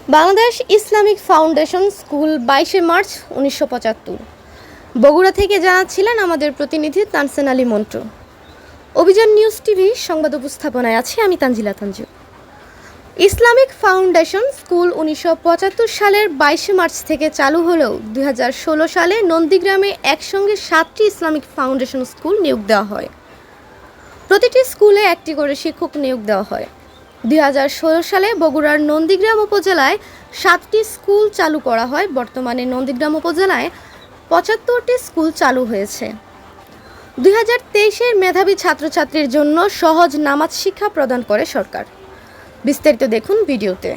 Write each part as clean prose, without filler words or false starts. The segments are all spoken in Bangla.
বাংলাদেশ ইসলামিক ফাউন্ডেশন স্কুল 22শে মার্চ 1975। বগুড়া থেকে জানাচ্ছিলেন আমাদের প্রতিনিধি তানসেন আলী মন্টু। অভিযান নিউজ টিভি সংবাদ উপস্থাপনায় আছি আমি Tanzila Tanju. Islamic foundation School 1975 সালের 22শে মার্চ থেকে চালু হলেও 2016 সালে নন্দীগ্রামে একসঙ্গে 7টি ইসলামিক ফাউন্ডেশন স্কুল নিয়োগ দেওয়া হয়। প্রতিটি স্কুলে একটি করে শিক্ষক নিয়োগ দেওয়া হয়। 2016 সালে বগুড়ার নন্দীগ্রাম উপজেলায় 7টি স্কুল চালু করা হয়। বর্তমানে নন্দীগ্রাম উপজেলায় 75টি স্কুল চালু হয়েছে। 2023-এর মেধাবী ছাত্রছাত্রীর জন্য সহজ নামাজ শিক্ষা প্রদান করে সরকার। বিস্তারিত দেখুন ভিডিওতে।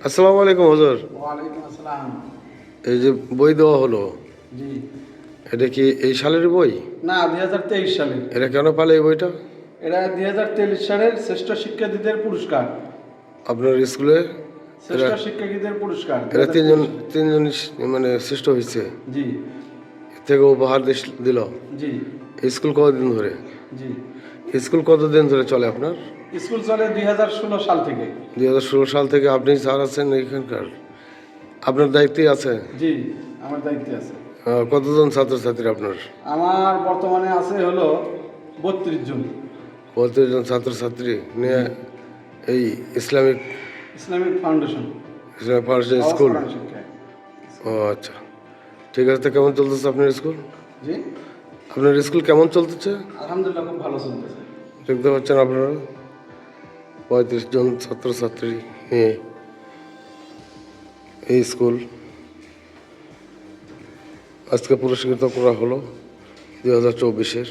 আসসালামু আলাইকুম হুজুর। ওয়ালাইকুম আসসালাম। এই যে বই দেওয়া হলো, জি এটা কি এই সালের বই? না, 2023 সালের। এটা কেন পালে এই বইটা? এটা 2023 সালের শ্রেষ্ঠ শিক্ষার্থীদের পুরস্কার। আপনার স্কুলে শ্রেষ্ঠ শিক্ষার্থীদের পুরস্কার এরা 2023 তিনজন মানে শ্রেষ্ঠ হয়েছে, জি এর থেকে উপহার দিল। জি স্কুল কতদিন ধরে জি স্কুল কতদিন ধরে চলে আপনার? স্কুল চলে 2016 সাল থেকে। 2016 সাল থেকে আপনি স্যার আছেন এখানকার, আপনার দায়িত্বই আছে? জি, আমার দায়িত্বে আছে। কতজন ছাত্রছাত্রী আপনার? আমার বর্তমানে আছে হলো 32 জন। 32 জন ছাত্রছাত্রী নিয়ে এই ইসলামিক ইসলামিক ফাউন্ডেশন স্কুল। অবস্থান শিক্ষা। ও আচ্ছা, ঠিক আছে। তো কেমন চলতেছে আপনার স্কুল? জি আপনার স্কুল কেমন চলতেছে? আলহামদুলিল্লাহ, খুব ভালো চলতেছে। দেখতে পাচ্ছেন আপনারা 35 জন ছাত্রছাত্রী নিয়ে এই স্কুল আজকে পুরস্কৃত করা হলো 2024-এর।